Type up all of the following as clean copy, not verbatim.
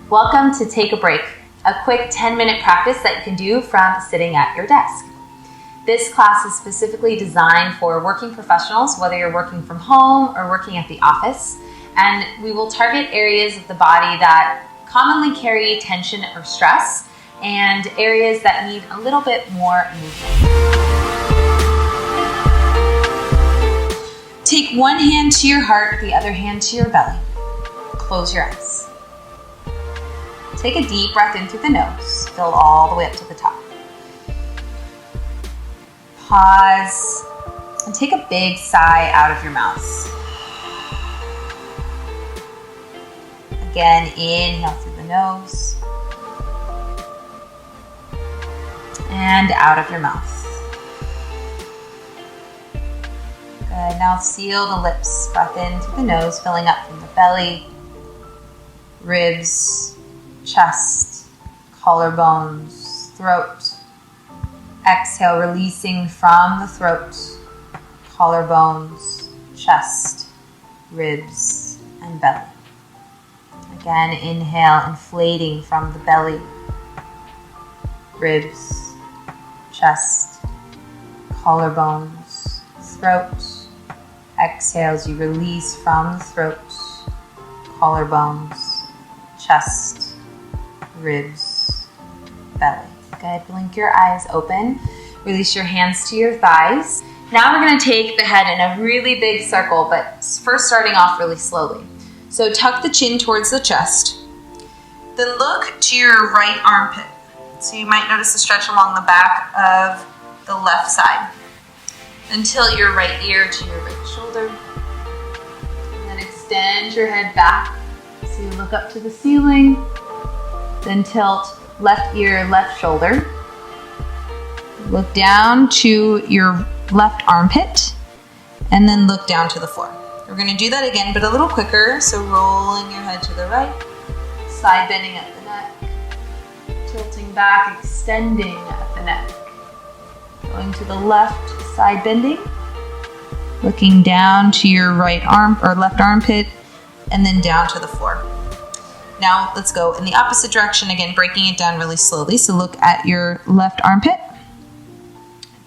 Welcome to Take a Break, a quick 10-minute practice that you can do from sitting at your desk. This class is specifically designed for working professionals, whether you're working from home or working at the office, and we will target areas of the body that commonly carry tension or stress and areas that need a little bit more movement. Take one hand to your heart, the other hand to your belly. Close your eyes. Take a deep breath in through the nose. Fill all the way up to the top. Pause and take a big sigh out of your mouth. Again, inhale through the nose and out of your mouth. Good. Now seal the lips. Breath in through the nose, filling up from the belly, ribs, chest, collarbones, throat. Exhale, releasing from the throat, collarbones, chest, ribs, and belly. Again, inhale, inflating from the belly, ribs, chest, collarbones, throat. Exhale as you release from the throat, collarbones, chest, ribs, belly. Good. Blink your eyes open. Release your hands to your thighs. Now we're going to take the head in a really big circle, but first starting off really slowly. So tuck the chin towards the chest. Then look to your right armpit. So you might notice a stretch along the back of the left side. Then tilt your right ear to your right shoulder. And then extend your head back. So you look up to the ceiling. Then tilt left ear, left shoulder. Look down to your left armpit. And then look down to the floor. We're going to do that again, but a little quicker. So rolling your head to the right. Side bending at the neck. Tilting back, extending at the neck. Going to the left, side bending. Looking down to your right arm or left armpit. And then down to the floor. Now let's go in the opposite direction, again, breaking it down really slowly. So look at your left armpit.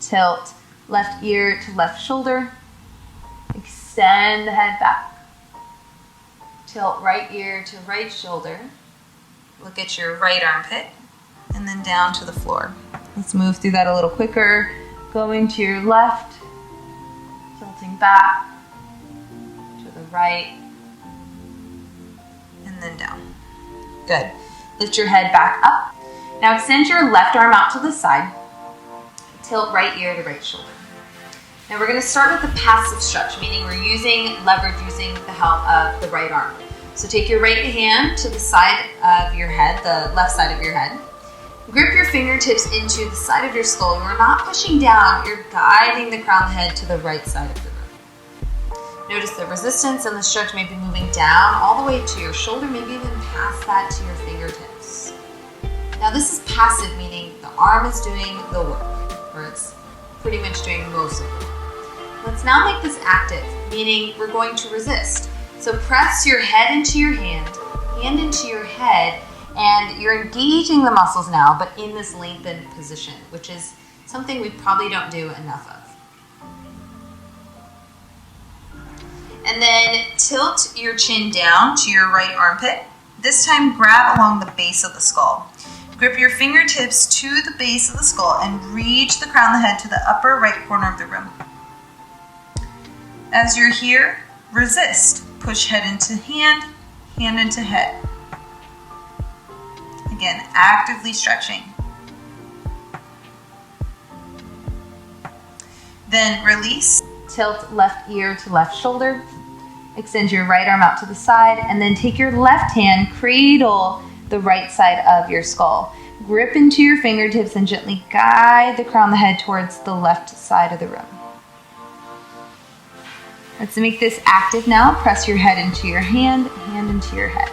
Tilt left ear to left shoulder. Extend the head back. Tilt right ear to right shoulder. Look at your right armpit. And then down to the floor. Let's move through that a little quicker. Going to your left. Tilting back. To the right. And then down. Good. Lift your head back up. Now extend your left arm out to the side. Tilt right ear to right shoulder. Now we're going to start with the passive stretch, meaning we're using leverage using the help of the right arm. So take your right hand to the side of your head, the left side of your head. Grip your fingertips into the side of your skull. You're not pushing down, you're guiding the crown of the head to the right side of the room. Notice the resistance and the stretch may be moving down all the way to your shoulder, maybe even past that to your fingertips. Now this is passive, meaning the arm is doing the work, or it's pretty much doing most of it. Let's now make this active, meaning we're going to resist. So press your head into your hand into your head, and you're engaging the muscles now, but in this lengthened position, which is something we probably don't do enough of. And then tilt your chin down to your right armpit. This time grab along the base of the skull. Grip your fingertips to the base of the skull and reach the crown of the head to the upper right corner of the room. As you're here, resist. Push head into hand, hand into head. Again, actively stretching. Then release. Tilt left ear to left shoulder. Extend your right arm out to the side, and then take your left hand, cradle the right side of your skull. Grip into your fingertips and gently guide the crown of the head towards the left side of the room. Let's make this active now. Press your head into your hand into your head.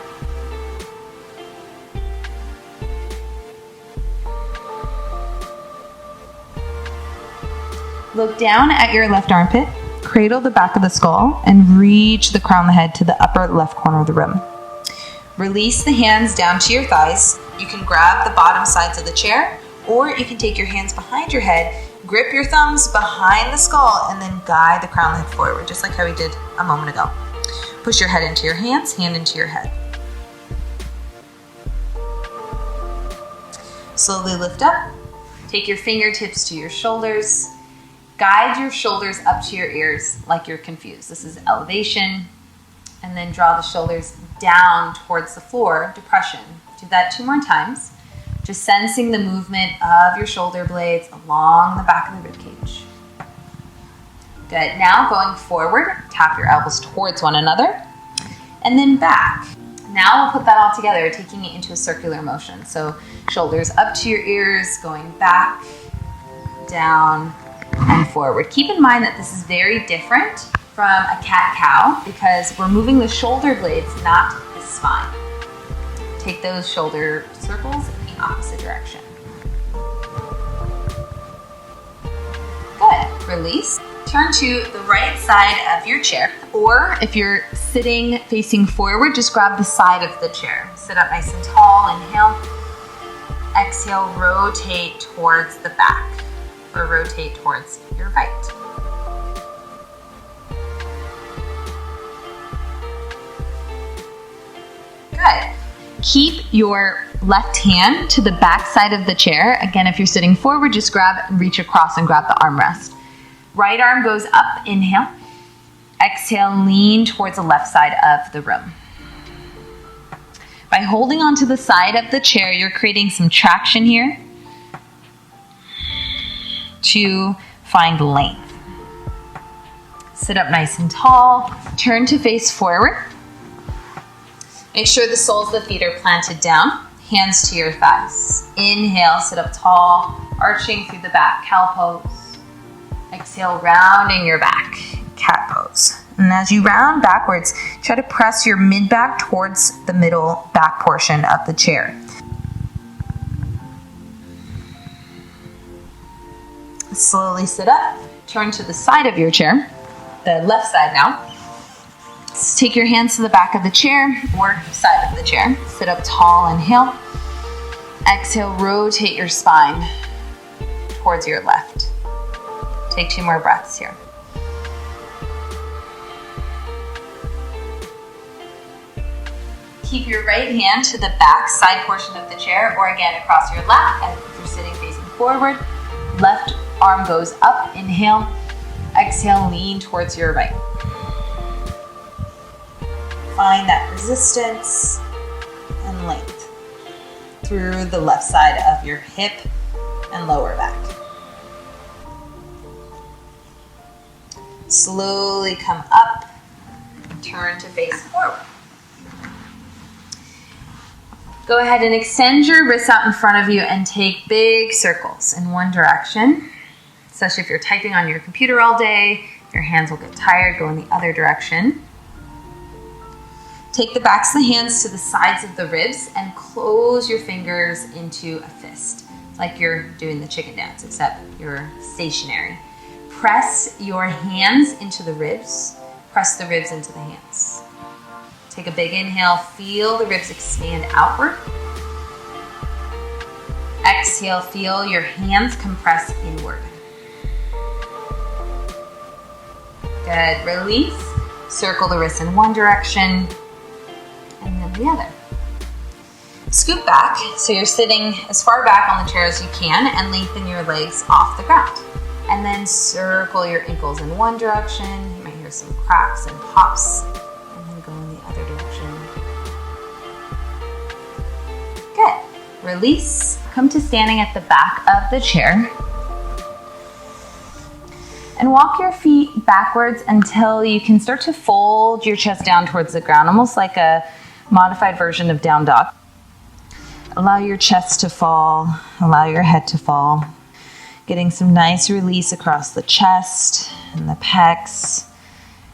Look down at your left armpit. Cradle the back of the skull and reach the crown of the head to the upper left corner of the room. Release the hands down to your thighs. You can grab the bottom sides of the chair, or you can take your hands behind your head, grip your thumbs behind the skull, and then guide the crown of the head forward, just like how we did a moment ago. Push your head into your hands, hand into your head. Slowly lift up. Take your fingertips to your shoulders. Guide your shoulders up to your ears like you're confused. This is elevation. And then draw the shoulders down towards the floor, depression. Do that 2 more times. Just sensing the movement of your shoulder blades along the back of the ribcage. Good. Now going forward, tap your elbows towards one another, and then back. Now we'll put that all together, taking it into a circular motion. So shoulders up to your ears, going back, down, and forward. Keep in mind that this is very different from a cat-cow because we're moving the shoulder blades, not the spine. Take those shoulder circles in the opposite direction. Good. Release. Turn to the right side of your chair, or if you're sitting facing forward, just grab the side of the chair. Sit up nice and tall. Inhale. Exhale, rotate towards the back, or rotate towards your right. Good. Keep your left hand to the back side of the chair. Again, if you're sitting forward, just grab and reach across and grab the armrest. Right arm goes up, inhale. Exhale, lean towards the left side of the room. By holding onto the side of the chair, you're creating some traction here to find length. Sit up nice and tall. Turn to face forward. Make sure the soles of the feet are planted down. Hands to your thighs. Inhale, sit up tall, arching through the back, cow pose. Exhale, rounding your back, cat pose. And as you round backwards, try to press your mid-back towards the middle back portion of the chair. Slowly sit up, turn to the side of your chair, the left side now. Take your hands to the back of the chair or side of the chair. Sit up tall, inhale. Exhale, rotate your spine towards your left. Take 2 more breaths here. Keep your right hand to the back side portion of the chair, or again across your lap, and if you're sitting facing forward, left arm goes up, inhale. Exhale, lean towards your right. Find that resistance and length through the left side of your hip and lower back. Slowly come up, turn to face forward. Go ahead and extend your wrists out in front of you and take big circles in one direction. Especially if you're typing on your computer all day, your hands will get tired, go in the other direction. Take the backs of the hands to the sides of the ribs and close your fingers into a fist. It's like you're doing the chicken dance, except you're stationary. Press your hands into the ribs. Press the ribs into the hands. Take a big inhale. Feel the ribs expand outward. Exhale. Feel your hands compress inward. Good. Release. Circle the wrists in one direction and then the other. Scoop back so you're sitting as far back on the chair as you can and lengthen your legs off the ground. And then circle your ankles in one direction. You might hear some cracks and pops. And then go in the other direction. Good. Release. Come to standing at the back of the chair. And walk your feet backwards until you can start to fold your chest down towards the ground, almost like a modified version of down dog. Allow your chest to fall. Allow your head to fall. Getting some nice release across the chest and the pecs,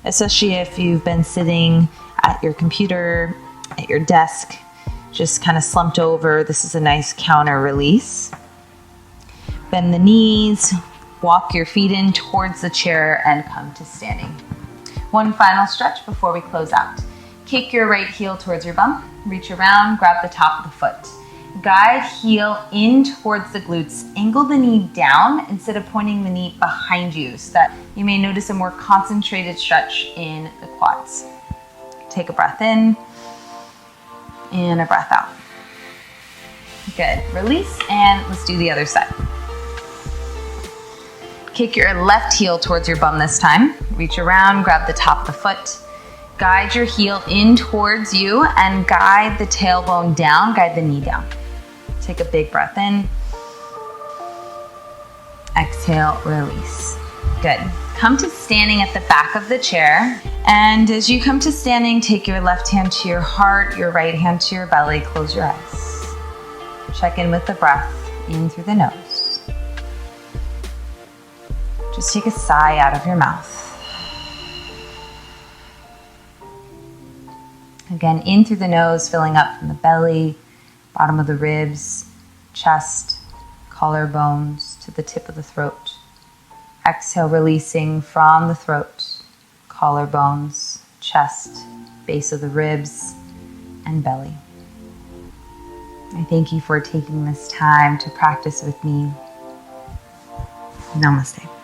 especially if you've been sitting at your computer, at your desk, just kind of slumped over. This is a nice counter release. Bend the knees, walk your feet in towards the chair and come to standing. One final stretch before we close out. Kick your right heel towards your bum. Reach around, grab the top of the foot. Guide heel in towards the glutes. Angle the knee down instead of pointing the knee behind you so that you may notice a more concentrated stretch in the quads. Take a breath in and a breath out. Good. Release, and let's do the other side. Kick your left heel towards your bum this time. Reach around, grab the top of the foot. Guide your heel in towards you and guide the tailbone down, guide the knee down. Take a big breath in. Exhale, release. Good. Come to standing at the back of the chair. And as you come to standing, take your left hand to your heart, your right hand to your belly. Close your eyes. Check in with the breath in through the nose. Just take a sigh out of your mouth. Again, in through the nose, filling up from the belly, bottom of the ribs, chest, collarbones to the tip of the throat. Exhale, releasing from the throat, collarbones, chest, base of the ribs, and belly. I thank you for taking this time to practice with me. Namaste.